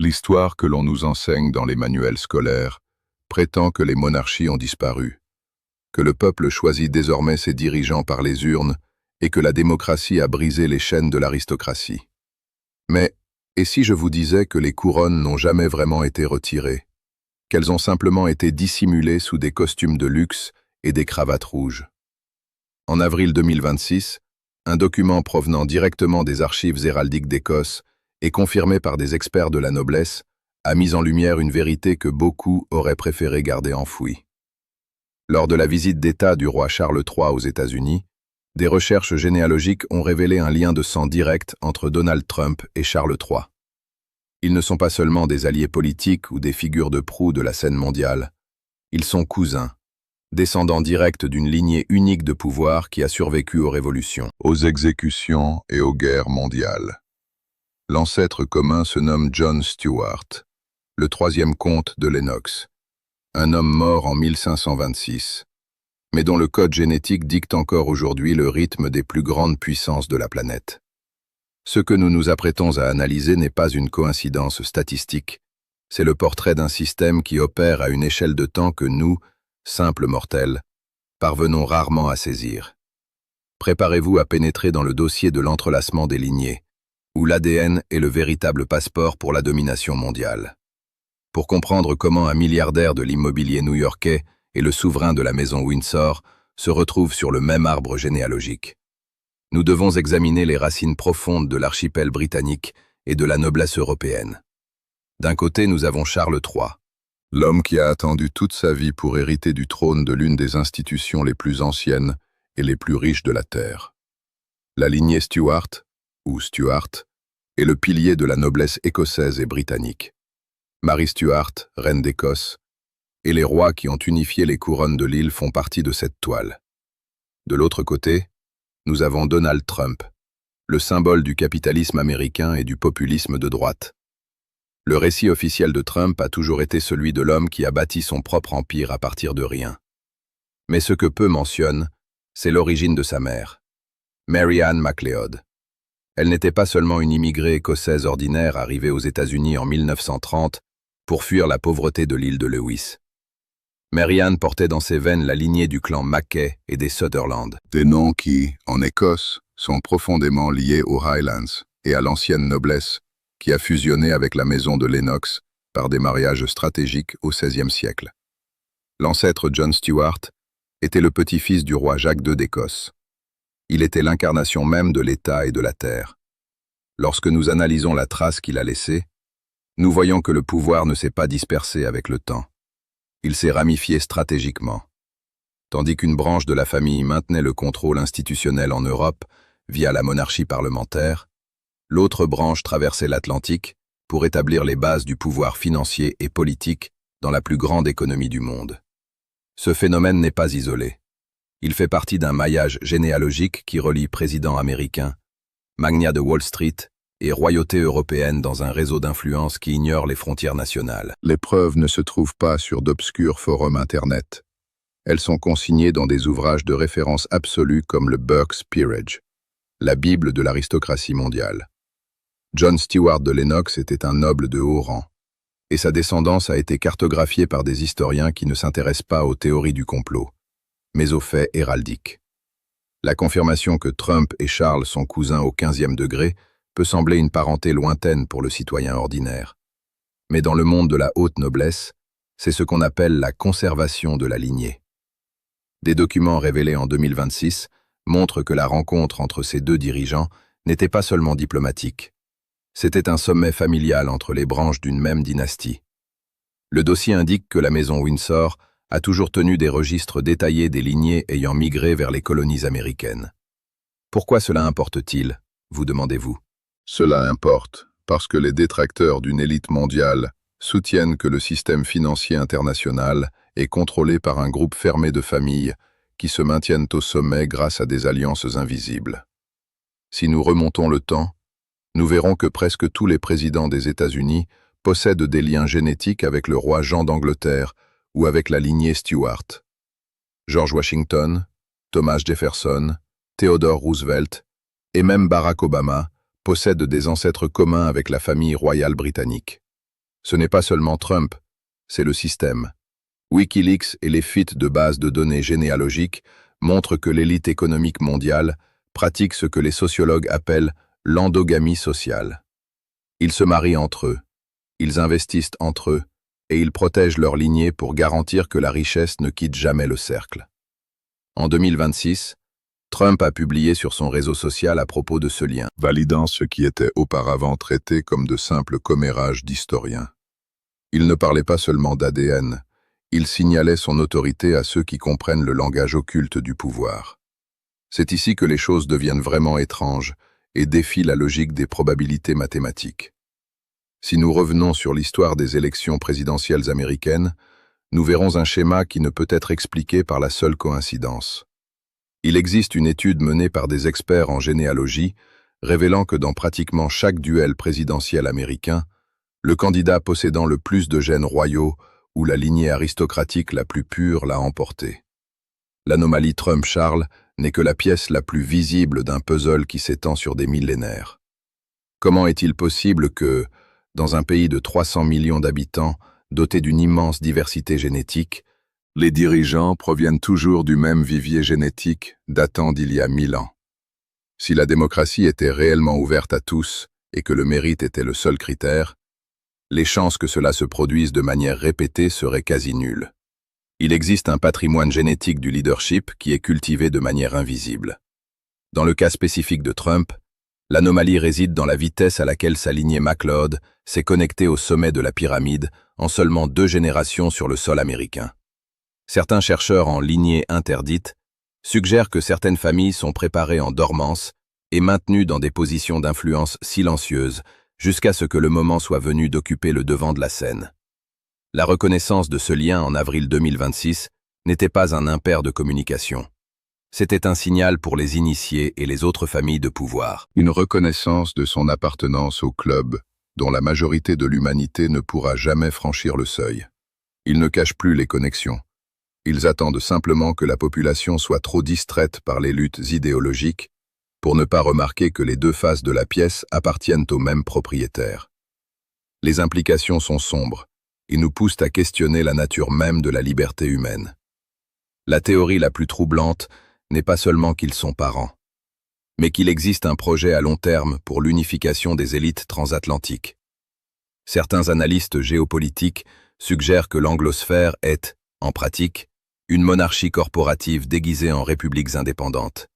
L'histoire que l'on nous enseigne dans les manuels scolaires prétend que les monarchies ont disparu, que le peuple choisit désormais ses dirigeants par les urnes et que la démocratie a brisé les chaînes de l'aristocratie. Mais, et si je vous disais que les couronnes n'ont jamais vraiment été retirées, qu'elles ont simplement été dissimulées sous des costumes de luxe et des cravates rouges? En avril 2026, un document provenant directement des archives héraldiques d'Écosse et confirmé par des experts de la noblesse a mis en lumière une vérité que beaucoup auraient préféré garder enfouie. Lors de la visite d'État du roi Charles III aux États-Unis, des recherches généalogiques ont révélé un lien de sang direct entre Donald Trump et Charles III. Ils ne sont pas seulement des alliés politiques ou des figures de proue de la scène mondiale, ils sont cousins, descendants directs d'une lignée unique de pouvoir qui a survécu aux révolutions, aux exécutions et aux guerres mondiales. L'ancêtre commun se nomme John Stuart, le troisième comte de Lennox, un homme mort en 1526, mais dont le code génétique dicte encore aujourd'hui le rythme des plus grandes puissances de la planète. Ce que nous nous apprêtons à analyser n'est pas une coïncidence statistique, c'est le portrait d'un système qui opère à une échelle de temps que nous, simples mortels, parvenons rarement à saisir. Préparez-vous à pénétrer dans le dossier de l'entrelacement des lignées, où l'ADN est le véritable passeport pour la domination mondiale. Pour comprendre comment un milliardaire de l'immobilier new-yorkais et le souverain de la maison Windsor se retrouvent sur le même arbre généalogique, nous devons examiner les racines profondes de l'archipel britannique et de la noblesse européenne. D'un côté, nous avons Charles III, l'homme qui a attendu toute sa vie pour hériter du trône de l'une des institutions les plus anciennes et les plus riches de la Terre. La lignée Stuart, ou Stuart, est le pilier de la noblesse écossaise et britannique. Marie Stuart, reine d'Écosse, et les rois qui ont unifié les couronnes de l'île font partie de cette toile. De l'autre côté, nous avons Donald Trump, le symbole du capitalisme américain et du populisme de droite. Le récit officiel de Trump a toujours été celui de l'homme qui a bâti son propre empire à partir de rien. Mais ce que peu mentionnent, c'est l'origine de sa mère, Mary Ann MacLeod. Elle n'était pas seulement une immigrée écossaise ordinaire arrivée aux États-Unis en 1930 pour fuir la pauvreté de l'île de Lewis. Mary Ann portait dans ses veines la lignée du clan Mackay et des Sutherland. Des noms qui, en Écosse, sont profondément liés aux Highlands et à l'ancienne noblesse qui a fusionné avec la maison de Lennox par des mariages stratégiques au XVIe siècle. L'ancêtre John Stuart était le petit-fils du roi Jacques II d'Écosse. Il était l'incarnation même de l'État et de la terre. Lorsque nous analysons la trace qu'il a laissée, nous voyons que le pouvoir ne s'est pas dispersé avec le temps. Il s'est ramifié stratégiquement. Tandis qu'une branche de la famille maintenait le contrôle institutionnel en Europe via la monarchie parlementaire, l'autre branche traversait l'Atlantique pour établir les bases du pouvoir financier et politique dans la plus grande économie du monde. Ce phénomène n'est pas isolé. Il fait partie d'un maillage généalogique qui relie présidents américains, magnats de Wall Street et royautés européennes dans un réseau d'influence qui ignore les frontières nationales. Les preuves ne se trouvent pas sur d'obscurs forums Internet. Elles sont consignées dans des ouvrages de référence absolue comme le Burke's Peerage, la Bible de l'aristocratie mondiale. John Stuart de Lennox était un noble de haut rang, et sa descendance a été cartographiée par des historiens qui ne s'intéressent pas aux théories du complot, mais aux faits héraldiques. La confirmation que Trump et Charles sont cousins au 15e degré peut sembler une parenté lointaine pour le citoyen ordinaire. Mais dans le monde de la haute noblesse, c'est ce qu'on appelle la conservation de la lignée. Des documents révélés en 2026 montrent que la rencontre entre ces deux dirigeants n'était pas seulement diplomatique. C'était un sommet familial entre les branches d'une même dynastie. Le dossier indique que la maison Windsor a toujours tenu des registres détaillés des lignées ayant migré vers les colonies américaines. Pourquoi cela importe-t-il, vous demandez-vous? Cela importe parce que les détracteurs d'une élite mondiale soutiennent que le système financier international est contrôlé par un groupe fermé de familles qui se maintiennent au sommet grâce à des alliances invisibles. Si nous remontons le temps, nous verrons que presque tous les présidents des États-Unis possèdent des liens génétiques avec le roi Jean d'Angleterre ou avec la lignée Stuart. George Washington, Thomas Jefferson, Theodore Roosevelt et même Barack Obama possèdent des ancêtres communs avec la famille royale britannique. Ce n'est pas seulement Trump, c'est le système. Wikileaks et les fuites de bases de données généalogiques montrent que l'élite économique mondiale pratique ce que les sociologues appellent l'endogamie sociale. Ils se marient entre eux, ils investissent entre eux, et ils protègent leur lignée pour garantir que la richesse ne quitte jamais le cercle. En 2026, Trump a publié sur son réseau social à propos de ce lien, validant ce qui était auparavant traité comme de simples commérages d'historiens. Il ne parlait pas seulement d'ADN, il signalait son autorité à ceux qui comprennent le langage occulte du pouvoir. C'est ici que les choses deviennent vraiment étranges et défient la logique des probabilités mathématiques. Si nous revenons sur l'histoire des élections présidentielles américaines, nous verrons un schéma qui ne peut être expliqué par la seule coïncidence. Il existe une étude menée par des experts en généalogie révélant que dans pratiquement chaque duel présidentiel américain, le candidat possédant le plus de gènes royaux ou la lignée aristocratique la plus pure l'a emporté. L'anomalie Trump-Charles n'est que la pièce la plus visible d'un puzzle qui s'étend sur des millénaires. Comment est-il possible que, dans un pays de 300 millions d'habitants, doté d'une immense diversité génétique, les dirigeants proviennent toujours du même vivier génétique datant d'il y a 1000 ans? Si la démocratie était réellement ouverte à tous et que le mérite était le seul critère, les chances que cela se produise de manière répétée seraient quasi nulles. Il existe un patrimoine génétique du leadership qui est cultivé de manière invisible. Dans le cas spécifique de Trump, l'anomalie réside dans la vitesse à laquelle sa lignée MacLeod s'est connectée au sommet de la pyramide en seulement 2 générations sur le sol américain. Certains chercheurs en lignée interdite suggèrent que certaines familles sont préparées en dormance et maintenues dans des positions d'influence silencieuses jusqu'à ce que le moment soit venu d'occuper le devant de la scène. La reconnaissance de ce lien en avril 2026 n'était pas un impair de communication. C'était un signal pour les initiés et les autres familles de pouvoir. Une reconnaissance de son appartenance au club, dont la majorité de l'humanité ne pourra jamais franchir le seuil. Ils ne cachent plus les connexions. Ils attendent simplement que la population soit trop distraite par les luttes idéologiques pour ne pas remarquer que les 2 faces de la pièce appartiennent au même propriétaire. Les implications sont sombres et nous poussent à questionner la nature même de la liberté humaine. La théorie la plus troublante n'est pas seulement qu'ils sont parents, mais qu'il existe un projet à long terme pour l'unification des élites transatlantiques. Certains analystes géopolitiques suggèrent que l'anglosphère est, en pratique, une monarchie corporative déguisée en républiques indépendantes.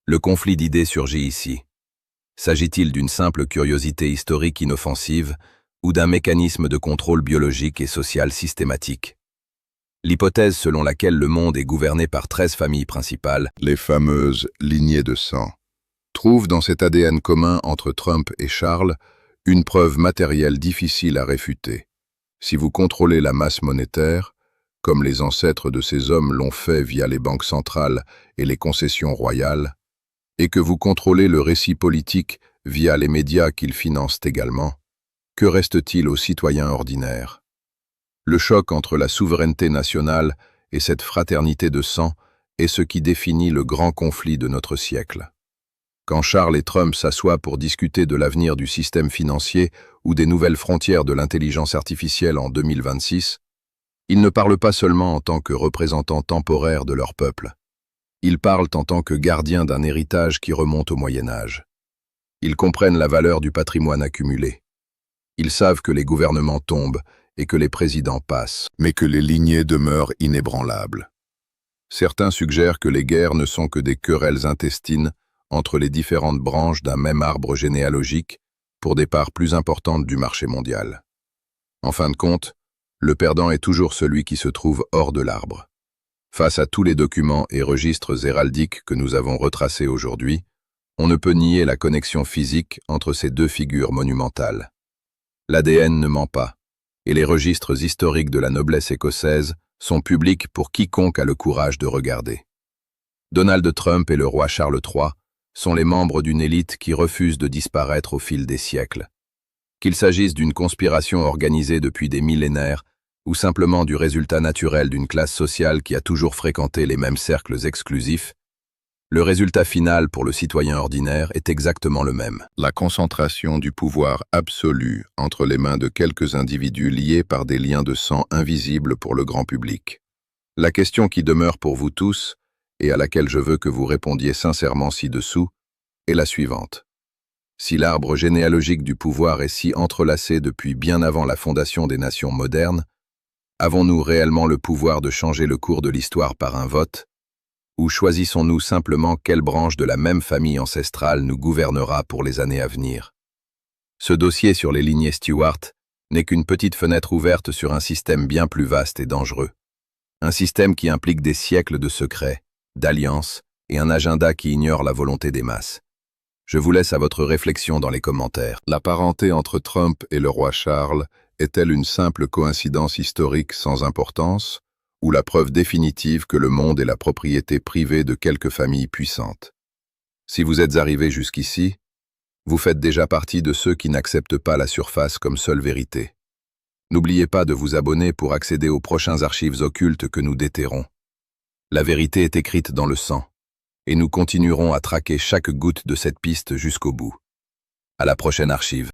Le conflit d'idées surgit ici. S'agit-il d'une simple curiosité historique inoffensive ou d'un mécanisme de contrôle biologique et social systématique? L'hypothèse selon laquelle le monde est gouverné par 13 familles principales, les fameuses lignées de sang, trouve dans cet ADN commun entre Trump et Charles une preuve matérielle difficile à réfuter. Si vous contrôlez la masse monétaire, comme les ancêtres de ces hommes l'ont fait via les banques centrales et les concessions royales, et que vous contrôlez le récit politique via les médias qu'ils financent également, que reste-t-il aux citoyens ordinaires? Le choc entre la souveraineté nationale et cette fraternité de sang est ce qui définit le grand conflit de notre siècle. Quand Charles et Trump s'assoient pour discuter de l'avenir du système financier ou des nouvelles frontières de l'intelligence artificielle en 2026, ils ne parlent pas seulement en tant que représentants temporaires de leur peuple. Ils parlent en tant que gardiens d'un héritage qui remonte au Moyen-Âge. Ils comprennent la valeur du patrimoine accumulé. Ils savent que les gouvernements tombent et que les présidents passent, mais que les lignées demeurent inébranlables. Certains suggèrent que les guerres ne sont que des querelles intestines entre les différentes branches d'un même arbre généalogique pour des parts plus importantes du marché mondial. En fin de compte, le perdant est toujours celui qui se trouve hors de l'arbre. Face à tous les documents et registres héraldiques que nous avons retracés aujourd'hui, on ne peut nier la connexion physique entre ces 2 figures monumentales. L'ADN ne ment pas, et les registres historiques de la noblesse écossaise sont publics pour quiconque a le courage de regarder. Donald Trump et le roi Charles III sont les membres d'une élite qui refuse de disparaître au fil des siècles. Qu'il s'agisse d'une conspiration organisée depuis des millénaires ou simplement du résultat naturel d'une classe sociale qui a toujours fréquenté les mêmes cercles exclusifs, Le résultat final pour le citoyen ordinaire est exactement le même. La concentration du pouvoir absolu entre les mains de quelques individus liés par des liens de sang invisibles pour le grand public. La question qui demeure pour vous tous, et à laquelle je veux que vous répondiez sincèrement ci-dessous, est la suivante. Si l'arbre généalogique du pouvoir est si entrelacé depuis bien avant la fondation des nations modernes, avons-nous réellement le pouvoir de changer le cours de l'histoire par un vote? Ou choisissons-nous simplement quelle branche de la même famille ancestrale nous gouvernera pour les années à venir? Ce dossier sur les lignées Stuart n'est qu'une petite fenêtre ouverte sur un système bien plus vaste et dangereux. Un système qui implique des siècles de secrets, d'alliances et un agenda qui ignore la volonté des masses. Je vous laisse à votre réflexion dans les commentaires. La parenté entre Trump et le roi Charles est-elle une simple coïncidence historique sans importance, ou la preuve définitive que le monde est la propriété privée de quelques familles puissantes? Si vous êtes arrivé jusqu'ici, vous faites déjà partie de ceux qui n'acceptent pas la surface comme seule vérité. N'oubliez pas de vous abonner pour accéder aux prochains archives occultes que nous déterrons. La vérité est écrite dans le sang, et nous continuerons à traquer chaque goutte de cette piste jusqu'au bout. À la prochaine archive.